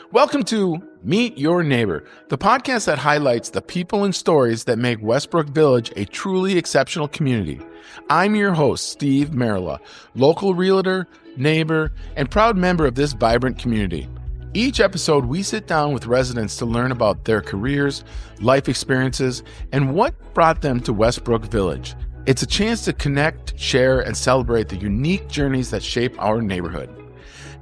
Welcome to Meet Your Neighbor, the podcast that highlights the people and stories that make Westbrook Village a truly exceptional community. I'm your host, Steve Marilla, local realtor, neighbor, and proud member of this vibrant community. Each episode, we sit down with residents to learn about their careers, life experiences, and what brought them to Westbrook Village. It's a chance to connect, share, and celebrate the unique journeys that shape our neighborhood.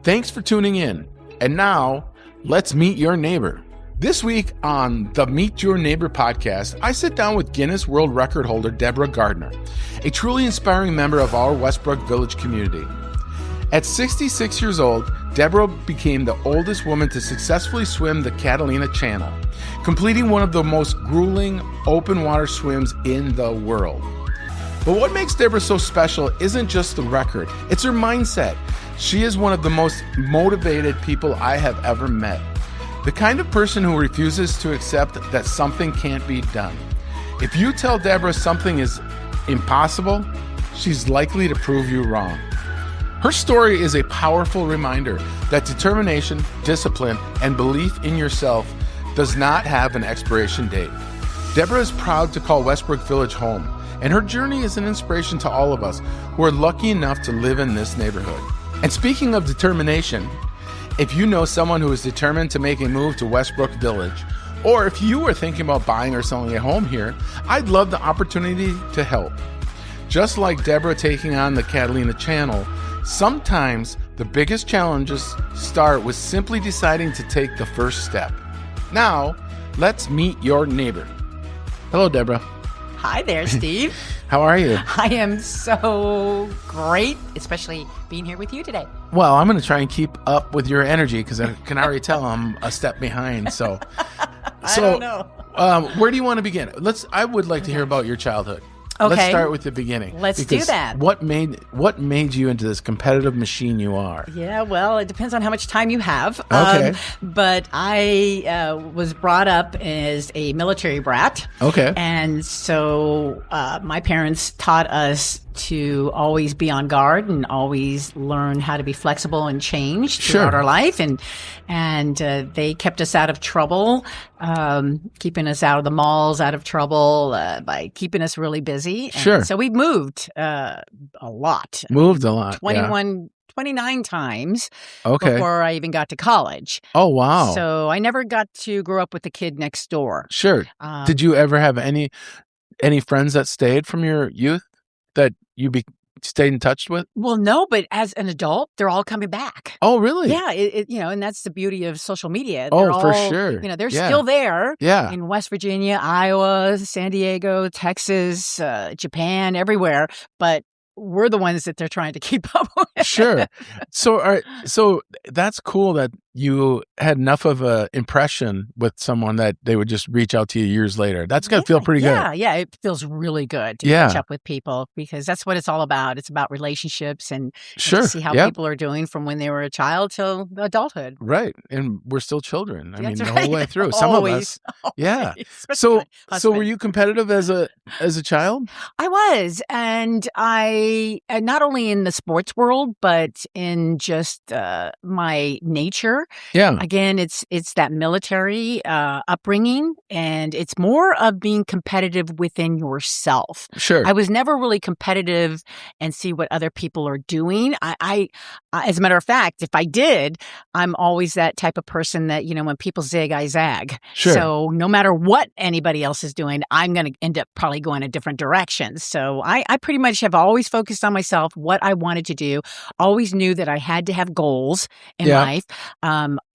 Thanks for tuning in. And now, let's meet your neighbor. This week on the Meet Your Neighbor podcast, I sit down with Guinness World Record holder Deborah Gardner, a truly inspiring member of our Westbrook Village community. At 66 years old, Deborah became the oldest woman to successfully swim the Catalina Channel, completing one of the most grueling open water swims in the world. But what makes Deborah so special isn't just the record, it's her mindset. She is one of the most motivated people I have ever met. The kind of person who refuses to accept that something can't be done. If you tell Deborah something is impossible, she's likely to prove you wrong. Her story is a powerful reminder that determination, discipline, and belief in yourself does not have an expiration date. Deborah is proud to call Westbrook Village home, and her journey is an inspiration to all of us who are lucky enough to live in this neighborhood. And speaking of determination, if you know someone who is determined to make a move to Westbrook Village, or if you are thinking about buying or selling a home here, I'd love the opportunity to help. Just like Deborah taking on the Catalina Channel, sometimes the biggest challenges start with simply deciding to take the first step. Now, let's meet your neighbor. Hello, Deborah. Hi there, Steve. How are you? I am so great, especially being here with you today. Well, I'm going to try and keep up with your energy because I can already tell I'm a step behind. So, I don't know. Where do you want to begin? I would like to hear about your childhood. Okay. Let's start with the beginning. Let's do that. What made you into this competitive machine you are? Yeah, well, it depends on how much time you have. Okay. But I was brought up as a military brat. Okay. And so my parents taught us to always be on guard and always learn how to be flexible and change throughout our life. And they kept us out of trouble, keeping us out of the malls, out of trouble by keeping us really busy. And so we moved a lot. Moved a lot. 29 times before I even got to college. Oh, wow. So I never got to grow up with the kid next door. Sure. Did you ever have any friends that stayed from your youth that you stayed in touch with? Well, no, but as an adult, they're all coming back. Oh, really? Yeah, and that's the beauty of social media. For sure. They're still there. Yeah. In West Virginia, Iowa, San Diego, Texas, Japan, everywhere. But we're the ones that they're trying to keep up with. Sure. So that's cool that you had enough of an impression with someone that they would just reach out to you years later. That's going to feel pretty good. Yeah, it feels really good to catch up with people because that's what it's all about. It's about relationships and to see how people are doing from when they were a child till adulthood. Right. And we're still children. That's the right. whole way through. Some of us. Yeah. So were you competitive as a child? I was. And I not only in the sports world, but in just my nature. Yeah. Again, it's that military upbringing, and it's more of being competitive within yourself. Sure. I was never really competitive and see what other people are doing. I as a matter of fact, if I did, I'm always that type of person that, when people zig, I zag. Sure. So no matter what anybody else is doing, I'm going to end up probably going a different direction. So I pretty much have always focused on myself, what I wanted to do, always knew that I had to have goals in life.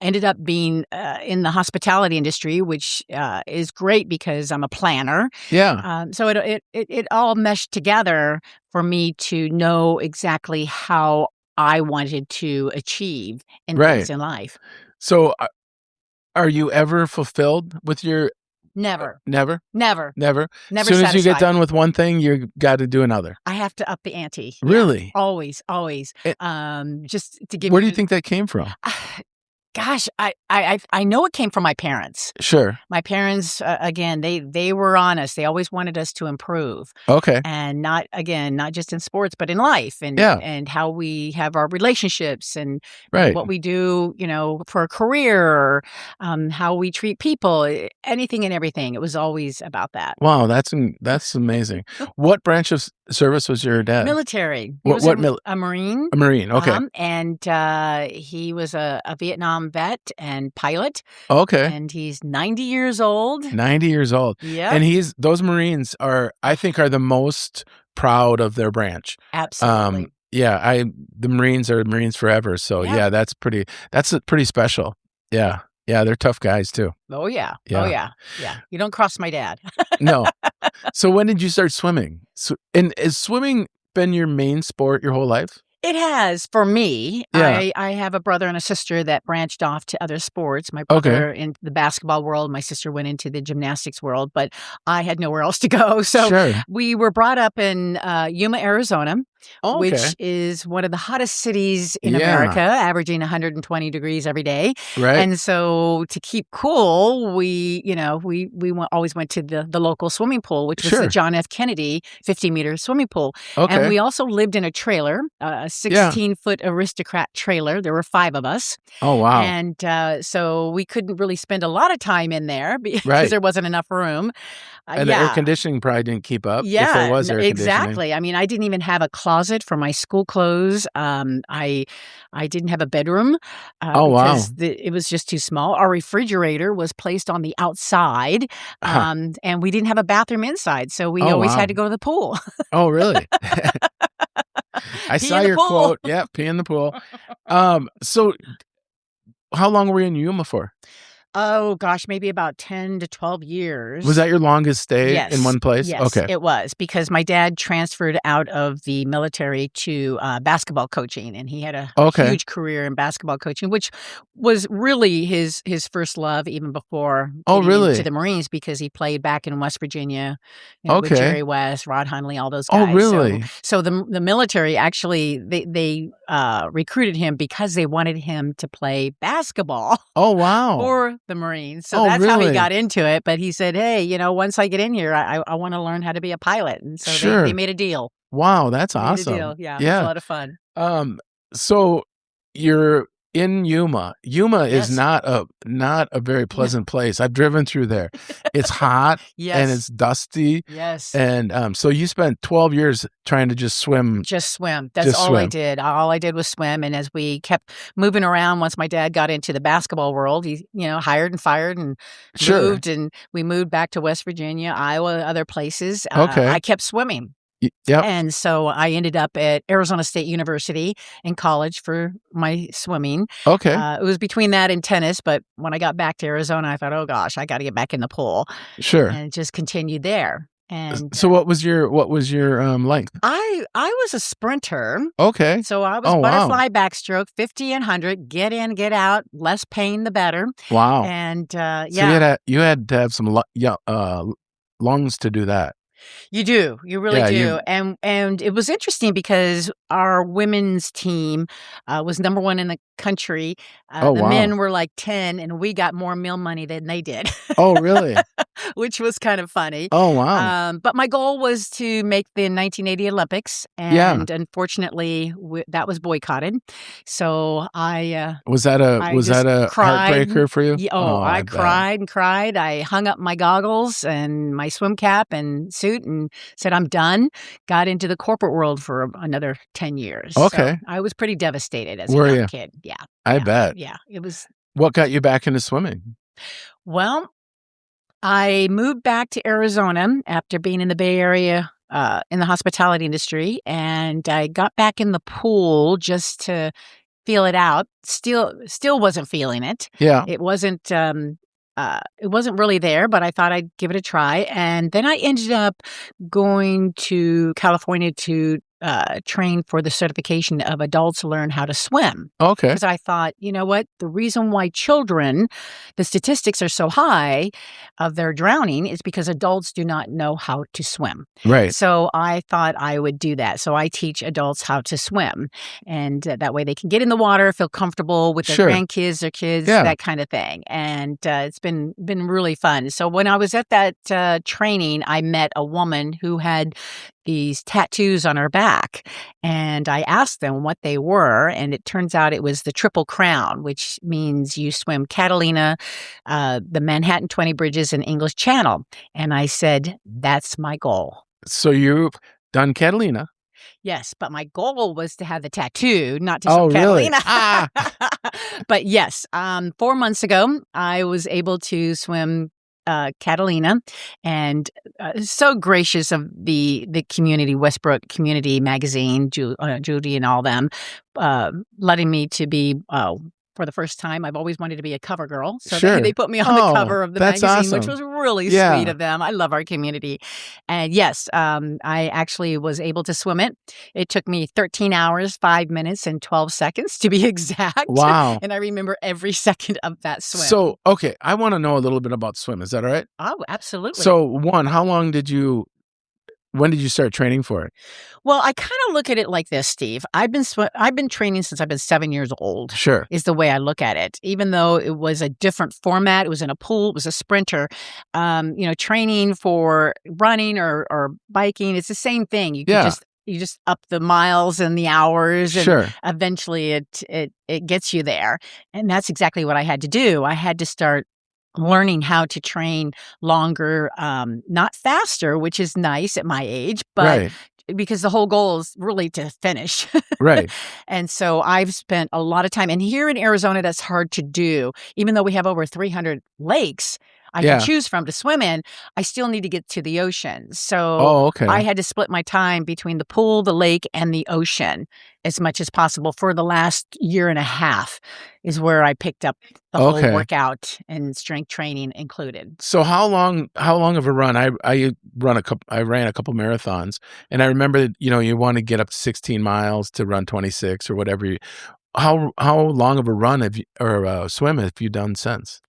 Ended up being in the hospitality industry, which is great because I'm a planner. Yeah. So it all meshed together for me to know exactly how I wanted to achieve things in life. So are you ever fulfilled with your... Never. Never? Never. Never? Never As soon as you get satisfied. done with one thing, you got to do another. I have to up the ante. Really? Yeah, always. Just to give Where do you think that came from? Gosh, I know it came from my parents. Sure. My parents, again, they were honest. They always wanted us to improve. Okay. And not just in sports, but in life and how we have our relationships and what we do, for a career or how we treat people, anything and everything. It was always about that. Wow, that's amazing. What branch of service was your dad? Military. He was a Marine. A Marine, okay. And he was a Vietnam vet and pilot. Okay. And he's 90 years old. 90 years old. Yeah. And those Marines are the most proud of their branch. Absolutely. The Marines are Marines forever. So that's pretty special. Yeah. Yeah, they're tough guys too. Oh yeah. Oh yeah. Yeah. You don't cross my dad. No. So when did you start swimming? And has swimming been your main sport your whole life? It has for me. Yeah. I have a brother and a sister that branched off to other sports. My brother in the basketball world, my sister went into the gymnastics world, but I had nowhere else to go. So we were brought up in Yuma, Arizona, which is one of the hottest cities in America, averaging 120 degrees every day. Right. And so to keep cool, we always went to the local swimming pool, which was the John F. Kennedy 50-meter swimming pool. Okay. And we also lived in a trailer, 16-foot aristocrat trailer. There were 5 of us. Oh, wow. And so we couldn't really spend a lot of time in there because there wasn't enough room. And the air conditioning probably didn't keep up if there was air conditioning. Exactly. I mean, I didn't even have a closet for my school clothes. I didn't have a bedroom because it was just too small. Our refrigerator was placed on the outside, and we didn't have a bathroom inside. So we always had to go to the pool. Oh, really? I saw your quote. Yeah, pee in the pool. So how long were you in Yuma for? Oh, gosh, maybe about 10 to 12 years. Was that your longest stay in one place? Yes, okay. It was because my dad transferred out of the military to basketball coaching, and he had a huge career in basketball coaching, which was really his first love even before getting into the Marines because he played back in West Virginia with Jerry West, Rod Hundley, all those guys. Oh, really? So the military actually, they recruited him because they wanted him to play basketball. Oh, wow. For the Marines. So that's how he got into it. But he said, hey, once I get in here, I want to learn how to be a pilot. And so they made a deal. Wow, that's awesome. Yeah, it was a lot of fun. So you're in Yuma. Yuma is not a very pleasant place. I've driven through there. It's hot and it's dusty. Yes. And so you spent 12 years trying to just swim. Just swim. That's all I did. All I did was swim. And as we kept moving around, once my dad got into the basketball world, he hired and fired and moved. And we moved back to West Virginia, Iowa, other places. I kept swimming. Yep. And so I ended up at Arizona State University in college for my swimming. Okay. It was between that and tennis, but when I got back to Arizona, I thought, oh gosh, I got to get back in the pool. Sure. And just continued there. And so what was your length? I was a sprinter. Okay. So I was butterfly backstroke, 50 and 100, get in, get out, less pain the better. Wow. And So you had to have some lungs to do that. You do. You really do. And it was interesting because our women's team was number 1 in the country. The men were like 10, and we got more meal money than they did. Oh, really? Which was kind of funny. Oh, wow. But my goal was to make the 1980 Olympics, and unfortunately, that was boycotted. So I was that a heartbreaker for you? I cried and cried. I hung up my goggles and my swim cap and suit and said, I'm done. Got into the corporate world for another 10 years. Okay. So I was pretty devastated as a young kid. Yeah. I bet. Yeah. It was. What got you back into swimming? Well, I moved back to Arizona after being in the Bay Area in the hospitality industry, and I got back in the pool just to feel it out. Still wasn't feeling it. Yeah. It wasn't really there, but I thought I'd give it a try. And then I ended up going to California to train for the certification of adults learn how to swim. Okay. Because I thought, you know what? The reason why children, the statistics are so high of their drowning is because adults do not know how to swim. Right. So I thought I would do that. So I teach adults how to swim. And that way they can get in the water, feel comfortable with their grandkids, their kids, that kind of thing. And it's been really fun. So when I was at that training, I met a woman who had these tattoos on her back, and I asked them what they were, and it turns out it was the Triple Crown, which means you swim Catalina, the Manhattan 20 Bridges, and English Channel. And I said, that's my goal. So you've done Catalina. Yes, but my goal was to have the tattoo, not to swim Catalina. But yes, 4 months ago, I was able to swim Catalina, and so gracious of the community, Westbrook Community Magazine, Judy and all them, letting me to be for the first time. I've always wanted to be a cover girl, so they put me on the cover of the magazine, which was really sweet of them. I love our community. And yes, I actually was able to swim it. It took me 13 hours, 5 minutes, and 12 seconds to be exact. Wow. And I remember every second of that swim. So, okay, I want to know a little bit about swim. Is that all right? Oh, absolutely. So, when did you start training for it? Well, I kind of look at it like this, Steve. I've been training since I've been 7 years old. Sure. Is the way I look at it. Even though it was a different format, it was in a pool, it was a sprinter. Training for running or biking, it's the same thing. You just up the miles and the hours, and eventually it gets you there. And that's exactly what I had to do. I had to start learning how to train longer, not faster, which is nice at my age, but because the whole goal is really to finish. Right. And so I've spent a lot of time. And here in Arizona, that's hard to do. Even though we have over 300 lakes I can choose from to swim in, I still need to get to the ocean. So I had to split my time between the pool, the lake, and the ocean as much as possible for the last year and a half is where I picked up the whole workout and strength training included. So how long of a run? I ran a couple marathons, and I remember that, you want to get up to 16 miles to run 26 or whatever. How long of a run or a swim have you done since?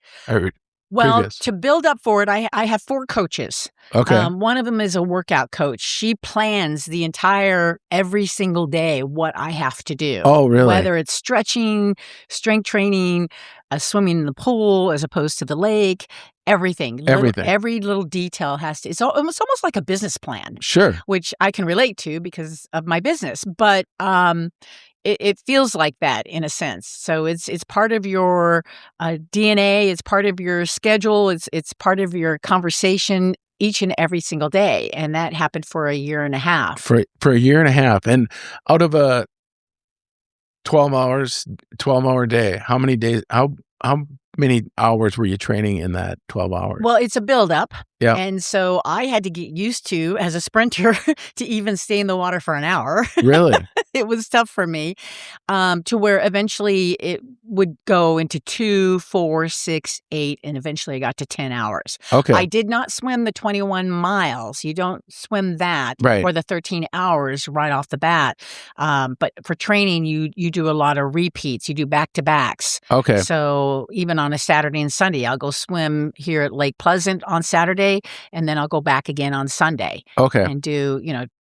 Well, to build up for it, I have 4 coaches. Okay. One of them is a workout coach. She plans the every single day what I have to do. Oh, really? Whether it's stretching, strength training, swimming in the pool as opposed to the lake, everything. Every little detail has to. It's almost like a business plan. Sure. Which I can relate to because of my business, but it feels like that in a sense. So it's part of your DNA. It's part of your schedule. It's part of your conversation each and every single day. And that happened for a year and a half. For a year and a half. And out of a 12-hour day, how many hours were you training in that 12 hours? Well, it's a buildup. Yeah. And so I had to get used to, as a sprinter, to even stay in the water for an hour. Really? It was tough for me, to where eventually it would go into 2, 4, 6, 8, and eventually I got to 10 hours. Okay. I did not swim the 21 miles. You don't swim that for the 13 hours right off the bat. But for training, you do a lot of repeats. You do back-to-backs. Okay. So even on a Saturday and Sunday, I'll go swim here at Lake Pleasant on Saturday, and then I'll go back again on Sunday. Okay. And do,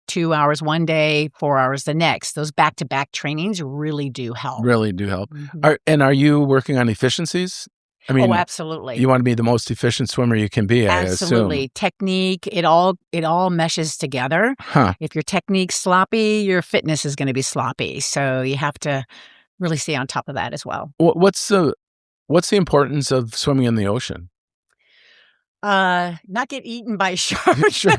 2 hours one day, 4 hours the next. Those back-to-back trainings really do help. Mm-hmm. Are you working on efficiencies? I mean, absolutely. You want to be the most efficient swimmer you can be, absolutely. I assume. Technique, it all meshes together. Huh. If your technique's sloppy, your fitness is going to be sloppy. So you have to really stay on top of that as well. What's the importance of swimming in the ocean? Not get eaten by sharks. Sure.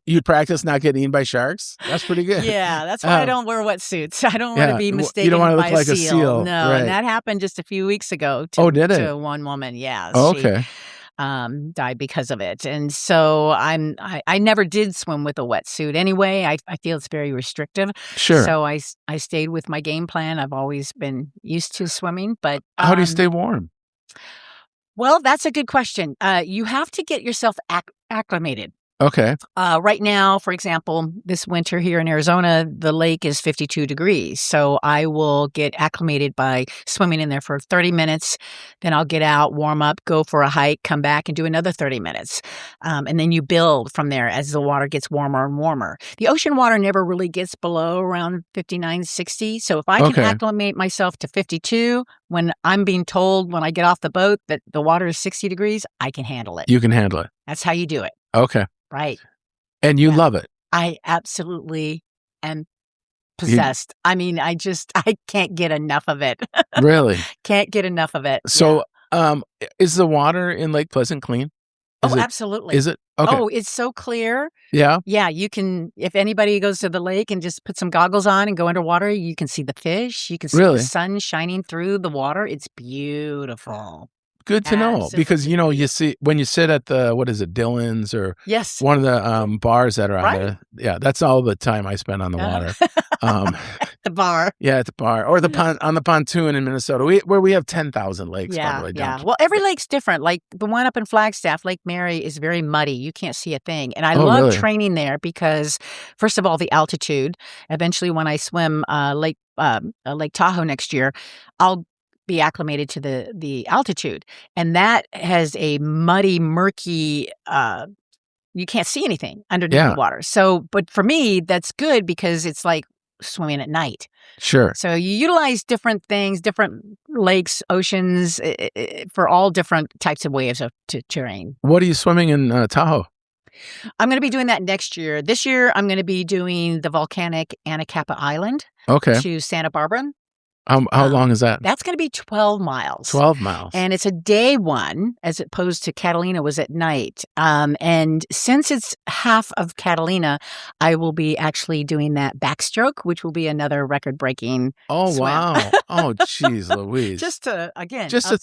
You practice not getting eaten by sharks? That's pretty good. Yeah, that's why I don't wear wetsuits. I don't want to be mistaken you don't want to look by like a seal. No, right. And that happened just a few weeks ago to one woman. Yeah. Okay. She died because of it. And so I never did swim with a wetsuit anyway. I feel it's very restrictive. Sure. So I stayed with my game plan. I've always been used to swimming, but how do you stay warm? Well, that's a good question. You have to get yourself acclimated. Okay. Right now, for example, this winter here in Arizona, the lake is 52 degrees. So I will get acclimated by swimming in there for 30 minutes. Then I'll get out, warm up, go for a hike, come back and do another 30 minutes. And then you build from there as the water gets warmer and warmer. The ocean water never really gets below around 59, 60. So if I can acclimate myself to 52, when I'm being told when I get off the boat that the water is 60 degrees, I can handle it. You can handle it. That's how you do it. Okay. Right. And you love it. I absolutely am possessed. I mean, I can't get enough of it. Really? Can't get enough of it. So, is the water in Lake Pleasant clean? Absolutely. Is it? Okay. Oh, it's so clear. Yeah? Yeah, you can, if anybody goes to the lake and just put some goggles on and go underwater, you can see the fish. You can see the sun shining through the water. It's beautiful. Good to know, because you see when you sit at the Dillon's or one of the bars that are out there. Yeah, that's all the time I spend on the water. The bar. Yeah, at the bar or on the pontoon in Minnesota, where we have 10,000 lakes. Yeah, by the way, yeah. Well, every lake's different. Like the one up in Flagstaff, Lake Mary, is very muddy. You can't see a thing, and I love training there because, first of all, the altitude. Eventually, when I swim Lake Tahoe next year, I'll be acclimated to the altitude, and that has a muddy, murky, you can't see anything underneath the water. So, but for me, that's good because it's like swimming at night. Sure. So you utilize different things, different lakes, oceans, for all different types of ways to terrain. What are you swimming in Tahoe? I'm going to be doing that next year. This year, I'm going to be doing the volcanic Anacapa Island to Santa Barbara. How long is that? That's going to be 12 miles. 12 miles. And it's a day one, as opposed to Catalina was at night. And since it's half of Catalina, I will be actually doing that backstroke, which will be another record-breaking swim. Wow. Oh, geez, Louise. Just to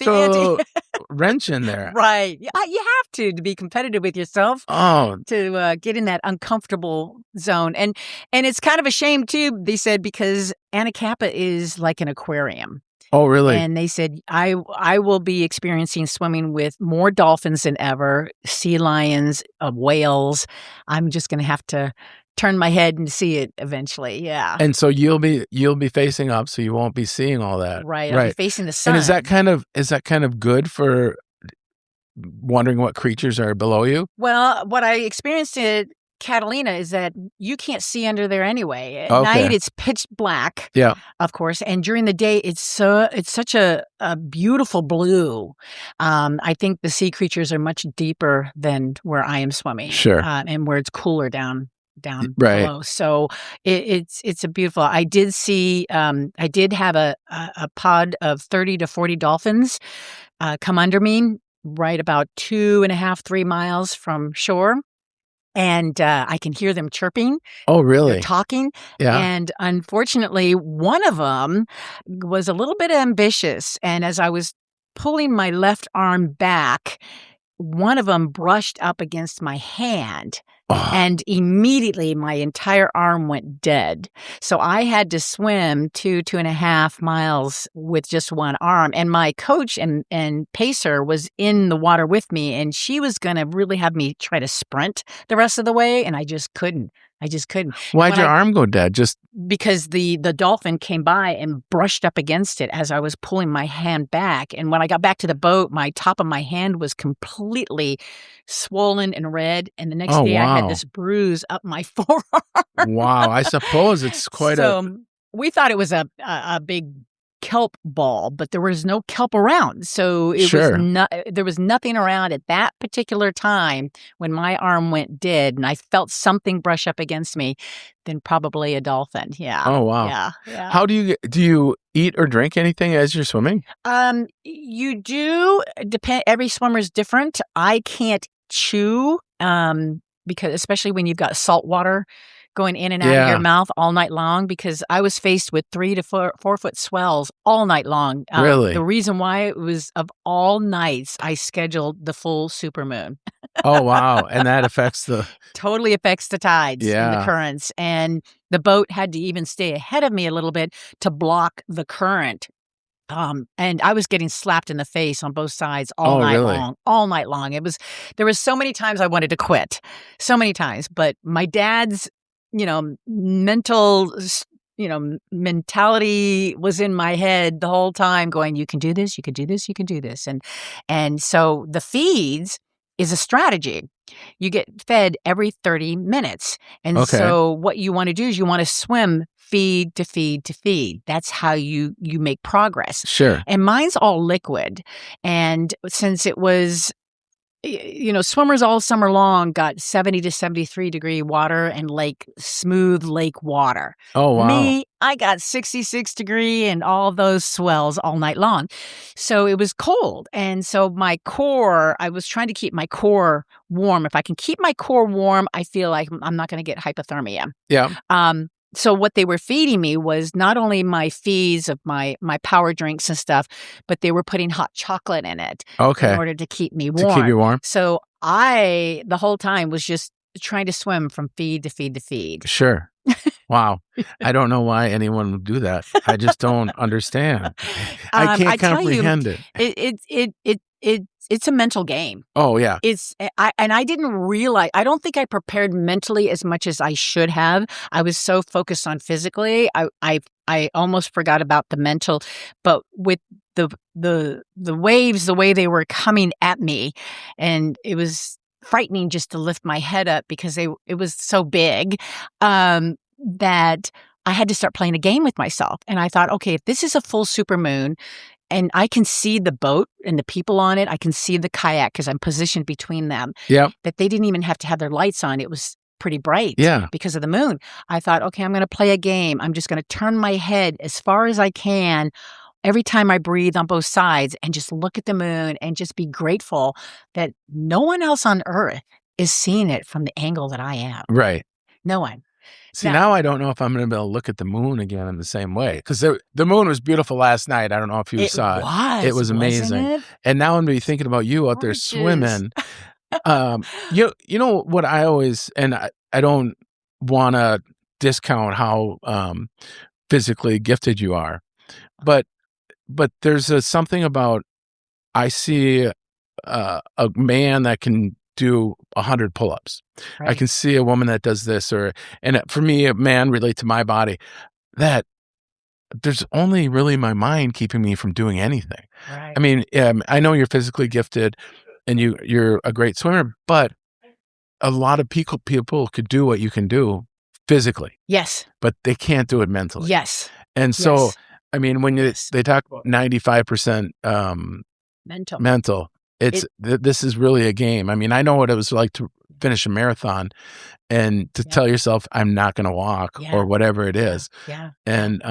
throw a wrench in there. Right. You have to be competitive with yourself to get in that uncomfortable zone. And it's kind of a shame, too, they said, because Anacapa is like an aquarium. Oh, really? And they said, I will be experiencing swimming with more dolphins than ever, sea lions, whales. I'm just going to have to turn my head and see it eventually. Yeah. And so you'll be facing up, so you won't be seeing all that. Right. I'll be facing the sun. And is that kind of good for wondering what creatures are below you? Well, what I experienced at Catalina is that you can't see under there anyway. At night, it's pitch black, of course, and during the day, it's such a beautiful blue. I think the sea creatures are much deeper than where I am swimming, and where it's cooler down below. So it's a beautiful. I did see. I did have a pod of 30 to 40 dolphins come under me, right about 2.5, 3 miles from shore. And I can hear them chirping. Oh, really? They're talking. Yeah. And unfortunately, one of them was a little bit ambitious. And as I was pulling my left arm back, one of them brushed up against my hand. And immediately my entire arm went dead. So I had to swim 2.5 miles with just one arm. And my coach and pacer was in the water with me, and she was going to really have me try to sprint the rest of the way. And I just couldn't. Why'd your arm go dead? Just because the dolphin came by and brushed up against it as I was pulling my hand back. And when I got back to the boat, my top of my hand was completely swollen and red. And the next day I had this bruise up my forearm. Wow. I suppose it's quite we thought it was a big kelp ball, but there was no kelp around. So there was nothing around at that particular time when my arm went dead and I felt something brush up against me, then probably a dolphin. Yeah. Oh, wow. Yeah. How do you eat or drink anything as you're swimming? You do depend. Every swimmer is different. I can't chew, because especially when you've got salt water going in and out of your mouth all night long, because I was faced with 3 to 4 foot swells all night long. Really? The reason why it was of all nights, I scheduled the full supermoon. Oh, wow. And that totally affects the tides and the currents. And the boat had to even stay ahead of me a little bit to block the current And I was getting slapped in the face on both sides all night long, all night long. There was so many times I wanted to quit, so many times, but my dad's, mentality was in my head the whole time going, you can do this, you can do this, you can do this. And so the feeds is a strategy. You get fed every 30 minutes. And so what you want to do is you want to swim feed to feed to feed. That's how you make progress. Sure. And mine's all liquid. And since it was, swimmers all summer long got 70 to 73 degree water and smooth lake water. Oh, wow. Me, I got 66 degree and all those swells all night long. So it was cold. And so I was trying to keep my core warm. If I can keep my core warm, I feel like I'm not going to get hypothermia. Yeah. So what they were feeding me was not only my feeds of my power drinks and stuff, but they were putting hot chocolate in it in order to keep me warm. To keep you warm. So I, the whole time, was just trying to swim from feed to feed to feed. Sure. Wow. I don't know why anyone would do that. I just don't understand. I can't comprehend it. It's a mental game. Oh, yeah. I didn't realize, I don't think I prepared mentally as much as I should have. I was so focused on physically. I almost forgot about the mental, but with the waves, the way they were coming at me, and it was frightening just to lift my head up because it was so big, that I had to start playing a game with myself. And I thought, okay, if this is a full supermoon, and I can see the boat and the people on it, I can see the kayak because I'm positioned between them. Yeah. That they didn't even have to have their lights on. It was pretty bright because of the moon. I thought, okay, I'm going to play a game. I'm just going to turn my head as far as I can every time I breathe on both sides and just look at the moon and just be grateful that no one else on Earth is seeing it from the angle that I am. Right. No one. See, now I don't know if I'm going to be able to look at the moon again in the same way. Because the moon was beautiful last night. I don't know if you saw it. It was amazing. It? And now I'm going to be thinking about you out there swimming. You know what I always, and I don't want to discount how physically gifted you are. But there's something about, I see a man that can do 100 pull-ups. Right. I can see a woman that does this, and for me, a man relate to my body, that there's only really my mind keeping me from doing anything. Right. I mean, I know you're physically gifted and you're a great swimmer, but a lot of people could do what you can do physically. Yes. But they can't do it mentally. Yes. And so, I mean, when they talk about 95% mental, this is really a game. I mean, I know what it was like to finish a marathon and to tell yourself, I'm not going to walk or whatever it is. Yeah. And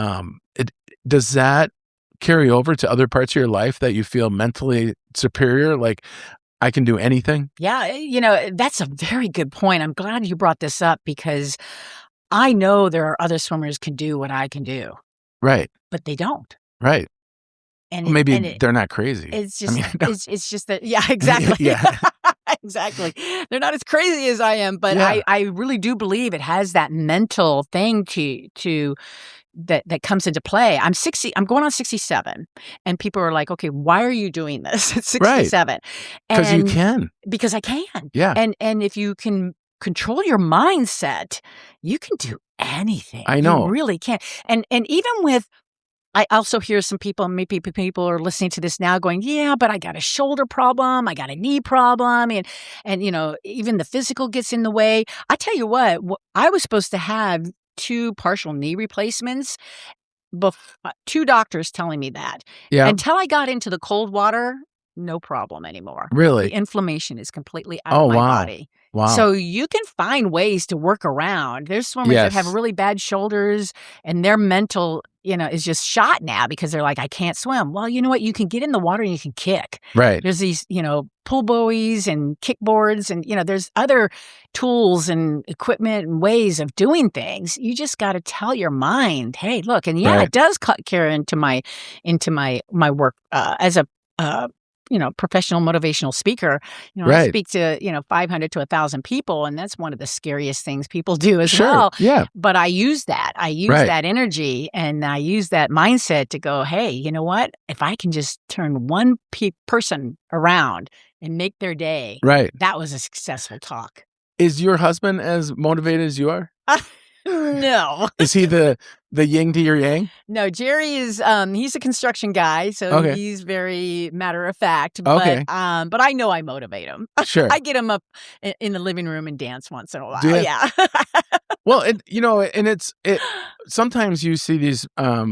does that carry over to other parts of your life that you feel mentally superior? Like, I can do anything? Yeah. That's a very good point. I'm glad you brought this up because I know there are other swimmers can do what I can do. Right. But they don't. Right. And maybe they're not crazy. It's just, it's just that, exactly. Exactly. They're not as crazy as I am, but I really do believe it has that mental thing that comes into play. I'm going on 67, and people are like, okay, why are you doing this at 67? Because you can. Because I can. Yeah. And if you can control your mindset, you can do anything. I know. You really can. And even with, I also hear some people, maybe people are listening to this now going, yeah, but I got a shoulder problem. I got a knee problem. And even the physical gets in the way. I tell you what, I was supposed to have 2 partial knee replacements. 2 doctors telling me that. Yeah. Until I got into the cold water, no problem anymore. Really? The inflammation is completely out of my body. Wow. So you can find ways to work around. There's swimmers that have really bad shoulders and their mental, is just shot now because they're like, I can't swim. Well, you know what? You can get in the water and you can kick. Right. There's these, pull buoys and kickboards and, there's other tools and equipment and ways of doing things. You just got to tell your mind, hey, look, and it does carry into my work as a professional motivational speaker. I Right. speak to, 500 to 1,000 people, and that's one of the scariest things people do as Sure. well. Yeah. But I use that. I use Right. that energy, and I use that mindset to go, hey, you know what? If I can just turn one person around and make their day, Right. that was a successful talk. Is your husband as motivated as you are? No. Is he the yin to your yang? No, Jerry is he's a construction guy, so Okay. he's very matter of fact. Okay. But I know I motivate him. Sure. I get him up in the living room and dance once in a while. Do you? Yeah. Well, and it's sometimes you see these I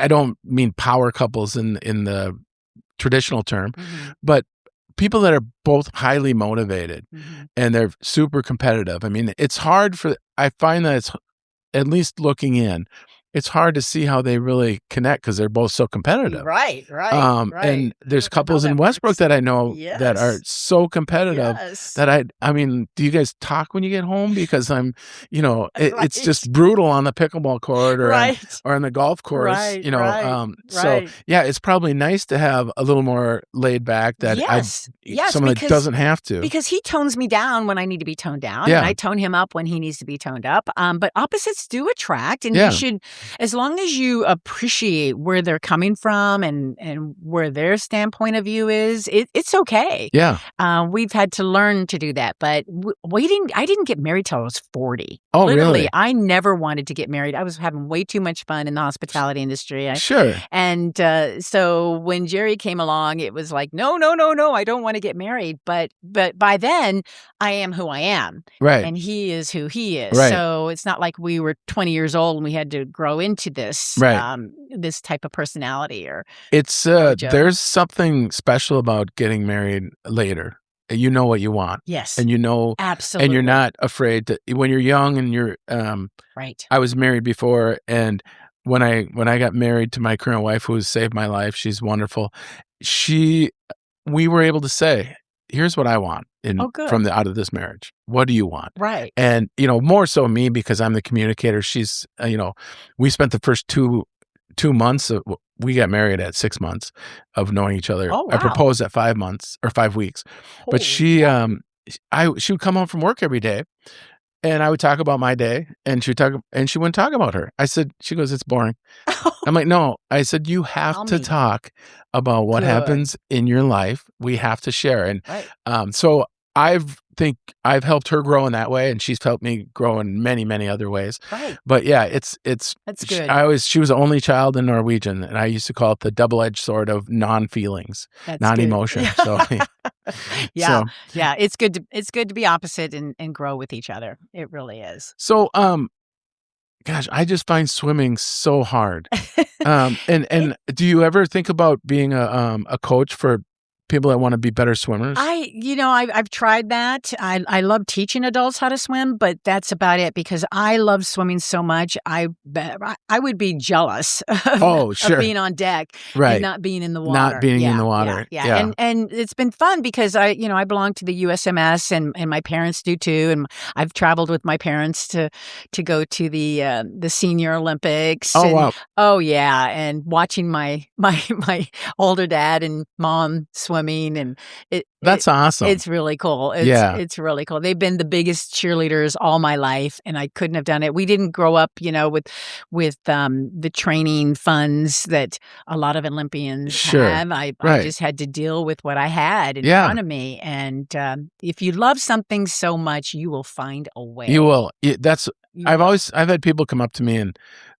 don't mean power couples in the traditional term, but people that are both highly motivated and they're super competitive. I mean, it's hard I find that it's, at least looking in, it's hard to see how they really connect because they're both so competitive. Right. And there's couples in Westbrook that I know that are so competitive that I mean, do you guys talk when you get home? Because it's just brutal on the pickleball court or on the golf course, So yeah, it's probably nice to have a little more laid back that someone that doesn't have to. Because he tones me down when I need to be toned down, and I tone him up when he needs to be toned up. But opposites do attract, and you should, as long as you appreciate where they're coming from and where their standpoint of view is, it's okay. Yeah. We've had to learn to do that, but I didn't get married till I was 40. Oh, Literally, really? I never wanted to get married. I was having way too much fun in the hospitality industry. Sure. And so when Jerry came along, it was like, no, I don't want to get married. But by then, I am who I am. Right. And he is who he is. Right. So it's not like we were 20 years old and we had to grow into this this type of personality it's there's something special about getting married later. You know what you want. Yes. And absolutely. And you're not afraid to, when you're young and you're right. I was married before, and when I got married to my current wife, who has saved my life, she's wonderful. We were able to say, here's what I want out of this marriage. What do you want? Right. And, more so me, because I'm the communicator. She's, we spent the first two months we got married at 6 months of knowing each other. Oh, wow. I proposed at 5 months or 5 weeks, but she would come home from work every day, and I would talk about my day, and she wouldn't talk about her. She goes, it's boring. I'm like, no. I said, you have to talk about what happens in your life. We have to share. And so I've helped her grow in that way, and she's helped me grow in many, many other ways. Right. But yeah, that's good. She was the only child in Norwegian, and I used to call it the double-edged sword of non-feelings, non-emotion. So yeah. It's good to be opposite and grow with each other. It really is. So, gosh, I just find swimming so hard. And do you ever think about being a coach for people that want to be better swimmers? I've tried that. I love teaching adults how to swim, but that's about it, because I love swimming so much. I would be jealous of being on deck and not being in the water. Not being in the water. Yeah. And it's been fun because I belong to the USMS and my parents do too. And I've traveled with my parents to go to the Senior Olympics. Wow. Oh yeah. And watching my older dad and mom swim. And that's awesome. It's really cool. It's really cool. They've been the biggest cheerleaders all my life, and I couldn't have done it. We didn't grow up, with the training funds that a lot of Olympians have. I just had to deal with what I had in front of me. And if you love something so much, you will find a way. You will. I've had people come up to me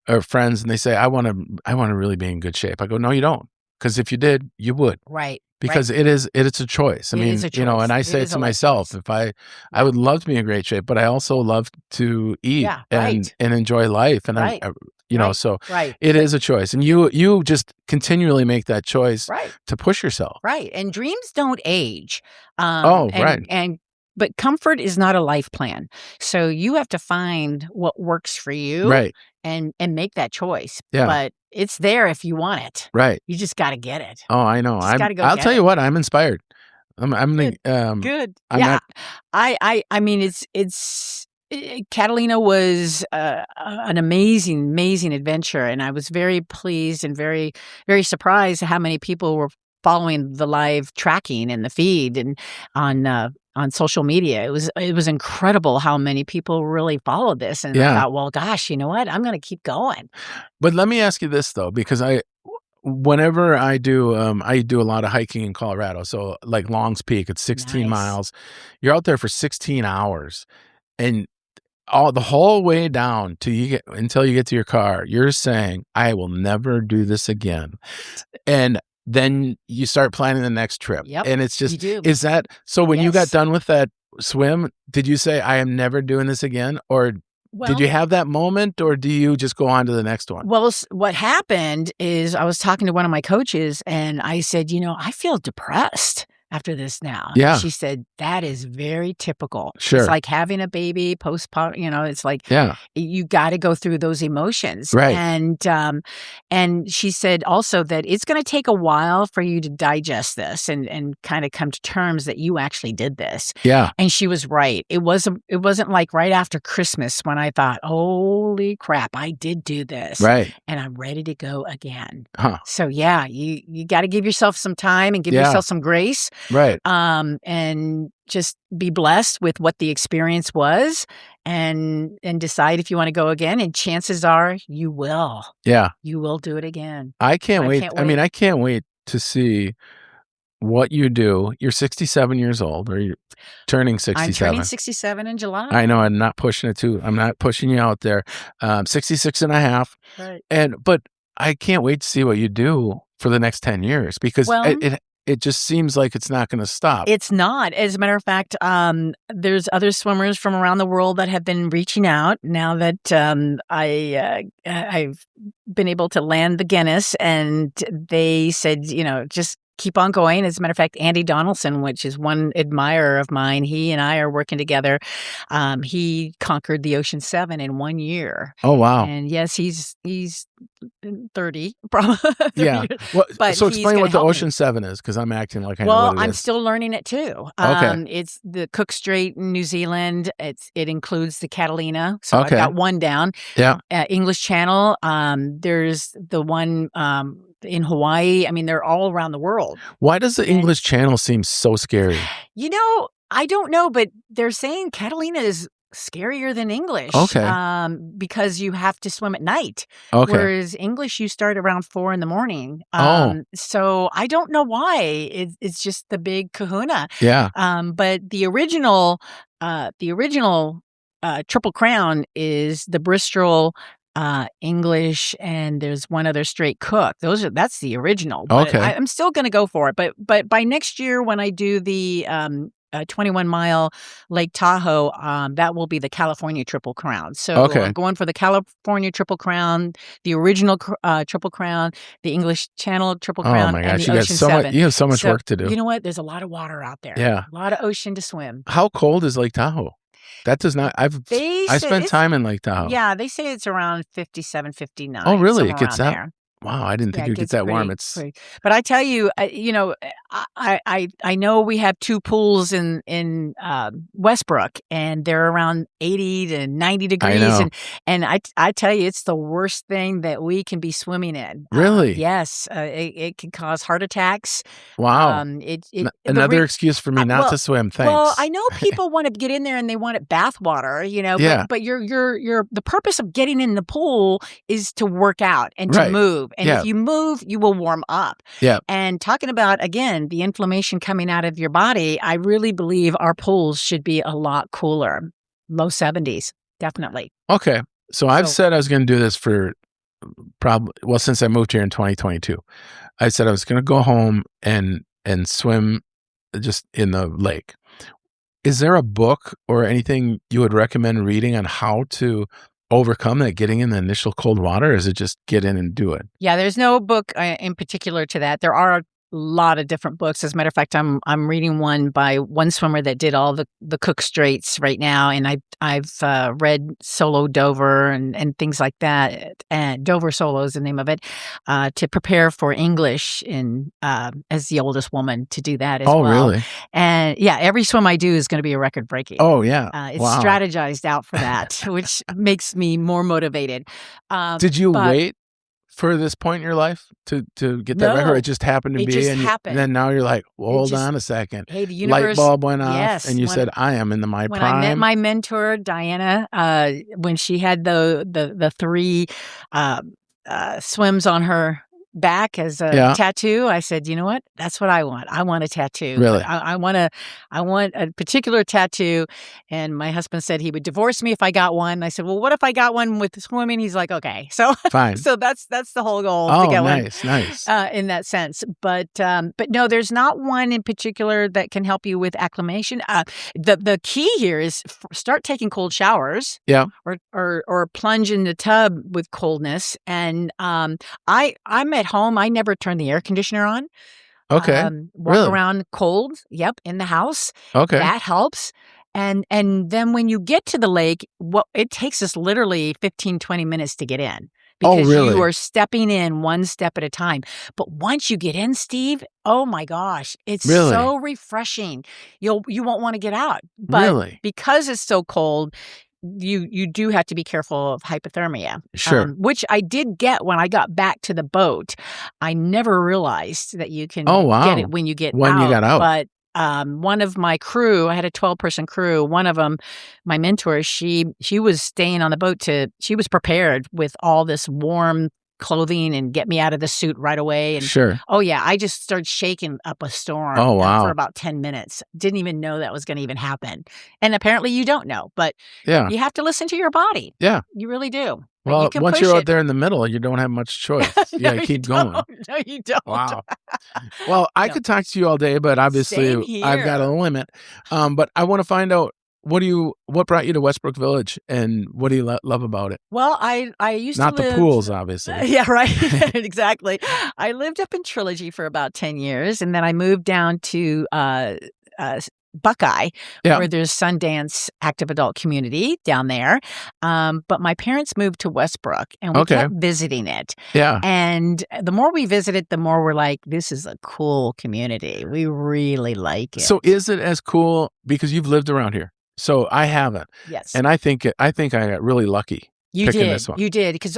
or friends, and they say, I want to really be in good shape. I go, no, you don't. Because if you did, you would. Right. Because it's a choice. I mean, and I say it to myself, if I would love to be in great shape, but I also love to eat and enjoy life. And so it is a choice. And you just continually make that choice to push yourself. Right. And dreams don't age. But comfort is not a life plan. So you have to find what works for you and make that choice. Yeah. But it's there if you want it. Right. You just got to get it. Oh, I know. I'll tell you what, I'm inspired. I'm good. I mean, Catalina was an amazing adventure, and I was very pleased and very, very surprised at how many people following the live tracking and the feed and on social media. It was incredible how many people really followed this. And I thought, well, gosh, you know what? I'm going to keep going. But let me ask you this though, because whenever I do a lot of hiking in Colorado. So like Long's Peak, it's 16 miles. You're out there for 16 hours, and the whole way down until you get to your car, you're saying, I will never do this again. And then you start planning the next trip. Yep, and it's just, you do. is that, so when you got done with that swim, did you say, I am never doing this again? Or did you have that moment, or do you just go on to the next one? Well, what happened is I was talking to one of my coaches and I said, I feel depressed after this now. Yeah. She said, that is very typical. Sure. It's like having a baby postpartum, it's like, you got to go through those emotions. Right. And she said also that it's going to take a while for you to digest this and kind of come to terms that you actually did this. Yeah. And she was right. It wasn't like right after Christmas when I thought, holy crap, I did do this. Right. And I'm ready to go again. Huh. So yeah, you got to give yourself some time and give yourself some grace. Right. And just be blessed with what the experience was and decide if you want to go again. And chances are you will. Yeah. You will do it again. I can't wait. I mean, I can't wait to see what you do. You're 67 years old, or you're turning 67. I'm turning 67 in July. I know. I'm not pushing it too. I'm not pushing you out there. 66 and a half. Right. But I can't wait to see what you do for the next 10 years, because it just seems like it's not going to stop. It's not. As a matter of fact, there's other swimmers from around the world that have been reaching out now that I've been able to land the Guinness, and they said, just keep on going. As a matter of fact, Andy Donaldson, which is one admirer of mine, he and I are working together. He conquered the Ocean 7 in 1 year. Oh, wow. And yes, he's 30, probably. Yeah. Well, so explain what the Ocean 7 is, because I'm acting like I know what it is. Well, I'm still learning it too. Okay. It's the Cook Strait in New Zealand. It includes the Catalina. So I've got one down. Yeah. English Channel. There's the one in Hawaii. I mean, they're all around the world. Why does the English Channel seem so scary? I don't know, but they're saying Catalina is scarier than English. Okay. Because you have to swim at night. Okay. Whereas English, you start around 4 a.m. So I don't know why. It's just the big kahuna. Yeah. But the original Triple Crown is the Bristol, English, and there's one other straight Cook. That's the original. But okay. I'm still going to go for it. But by next year, when I do the 21-mile Lake Tahoe, that will be the California Triple Crown. So I'm going for the California Triple Crown, the original Triple Crown, the English Channel Triple Crown, oh my gosh, and the Ocean 7. You have so much work to do. You know what? There's a lot of water out there. Yeah. A lot of ocean to swim. How cold is Lake Tahoe? That does not, I spent time in Lake Tahoe. Yeah, they say it's around 57, 59. Oh, really? It gets that? There. Wow, I didn't think it would get that warm. It's but I tell you, I know we have 2 pools in Westbrook, and they're around 80 to 90 degrees. I know. And I tell you, it's the worst thing that we can be swimming in. Really? Yes, it can cause heart attacks. Wow. Another excuse for me not to swim. Thanks. Well, I know people want to get in there and they want it bath water, Yeah. But the purpose of getting in the pool is to work out and to move. And if you move, you will warm up. Yeah. And talking about, again, the inflammation coming out of your body, I really believe our pools should be a lot cooler. Low 70s, definitely. Okay. So I've said I was going to do this for since I moved here in 2022. I said I was going to go home and swim just in the lake. Is there a book or anything you would recommend reading on how to overcome that getting in the initial cold water? Or is it just get in and do it? Yeah, there's no book in particular to that. There are a lot of different books. As a matter of fact, I'm reading one by one swimmer that did all the Cook Straits right now, and I've read Solo Dover and things like that. And Dover Solo is the name of it, to prepare for English as the oldest woman to do that as well. Oh, really? And yeah, every swim I do is going to be a record breaking. Oh, yeah. It's strategized out for that, which makes me more motivated. Did you wait for this point in your life to get that record? It just happened to be. Just and happened. And then now you're like, well, hold on a second. Hey, the universe. Light bulb went off, and you said, I am in my prime. When I met my mentor, Diana, when she had the 3 swims on her back as a tattoo, I said, you know what? That's what I want. I want a tattoo. Really? I want a particular tattoo. And my husband said he would divorce me if I got one. I said, well, what if I got one with swimming? He's like, okay. So fine. So that's the whole goal. Oh, to get nice. in that sense. But no, there's not one in particular that can help you with acclimation. The key here is start taking cold showers. Yeah. Or plunge in the tub with coldness. And I'm at home. I never turn the air conditioner on. Okay. Walk around cold. Yep. In the house. Okay. That helps. And then when you get to the lake, it takes us literally 15, 20 minutes to get in. Because you are stepping in one step at a time. But once you get in, Steve, oh my gosh, it's so refreshing. You won't want to get out. But because it's so cold, you do have to be careful of hypothermia. Sure. Which I did get when I got back to the boat. I never realized that you can get it when you get out. You got out. But one of my crew, I had a 12-person crew. One of them, my mentor, she was staying on the boat she was prepared with all this warm clothing and get me out of the suit right away. And oh yeah, I just started shaking up a storm for about 10 minutes. Didn't even know that was going to even happen. And apparently you don't know, but you have to listen to your body. Yeah. You really do. Well, once you're out there in the middle, you don't have much choice. You got to keep going. No, you don't. Wow. Well, I could talk to you all day, but obviously I've got a limit. But I want to find out, what brought you to Westbrook Village, and what do you love about it? Well, I used to live... Not the pools, obviously. Yeah, right. Exactly. I lived up in Trilogy for about 10 years, and then I moved down to Buckeye, where there's Sundance active adult community down there. But my parents moved to Westbrook, and we kept visiting it. Yeah. And the more we visited, the more we're like, this is a cool community. We really like it. So is it as cool because you've lived around here? So I haven't. Yes. And I think I got really lucky. Picking this one. You did. Because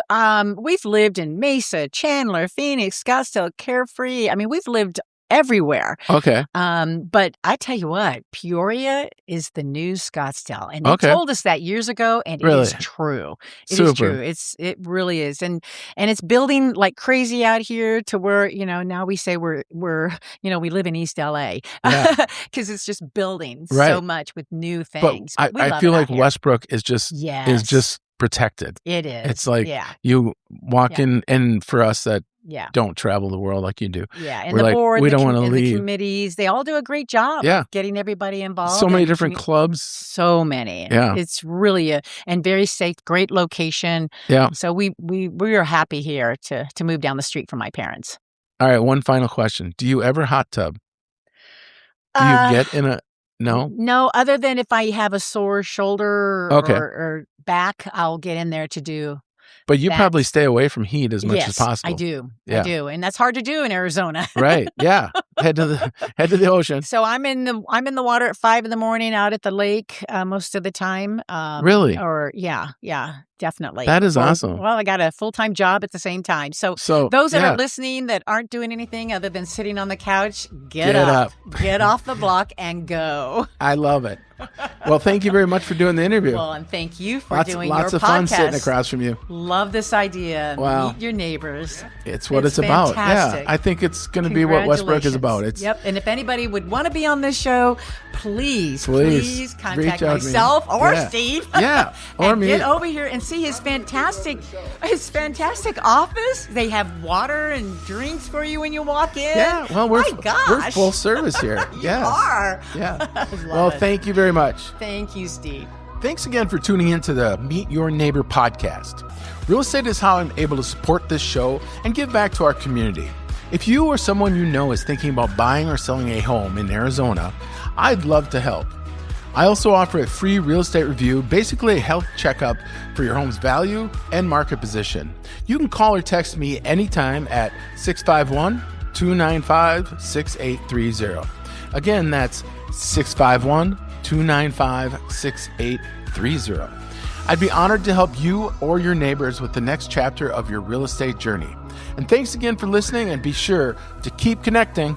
we've lived in Mesa, Chandler, Phoenix, Scottsdale, Carefree. I mean, we've lived everywhere. Okay. But I tell you what, Peoria is the new Scottsdale. And they told us that years ago, and it is true. It is true. It really is. And it's building like crazy out here to where, now we say we live in East LA. Because it's just building so much with new things. But I feel like Westbrook is just protected. It is. It's like you walk in, and for us that don't travel the world like you do. Yeah, and the board, we don't want to leave. The committees, they all do a great job of getting everybody involved. So many different clubs. So many. Yeah. It's really and very safe, great location. Yeah. So we are happy here to move down the street from my parents. All right, one final question. Do you ever hot tub? Do you get in a... No? No, other than if I have a sore shoulder or back, I'll get in there to do... But you probably stay away from heat as much as possible. I do. Yeah. I do. And that's hard to do in Arizona. Right. Yeah. Head to the ocean. So I'm in the water at 5 a.m. out at the lake most of the time. Really? Or definitely. That is awesome. Well, I got a full-time job at the same time. So those that are listening that aren't doing anything other than sitting on the couch, get up. Get off the block and go. I love it. Well, thank you very much for doing the interview. Well, and thank you for doing your podcast. Lots of fun sitting across from you. Love this idea. Wow. Meet your neighbors. It's what it's about. Yeah, I think it's going to be what Westbrook is about. Yep. And if anybody would want to be on this show, please contact myself or Steve. Yeah, or me. Get over here and see his fantastic office. They have water and drinks for you when you walk in. Yeah. Well, we're full service here. You are. Yeah. Well, thank you very much. Thank you, Steve. Thanks again for tuning in to the Meet Your Neighbor podcast. Real estate is how I'm able to support this show and give back to our community. If you or someone you know is thinking about buying or selling a home in Arizona, I'd love to help. I also offer a free real estate review, basically a health checkup for your home's value and market position. You can call or text me anytime at 651-295-6830. Again, that's 651-295-6830. I'd be honored to help you or your neighbors with the next chapter of your real estate journey. And thanks again for listening, and be sure to keep connecting.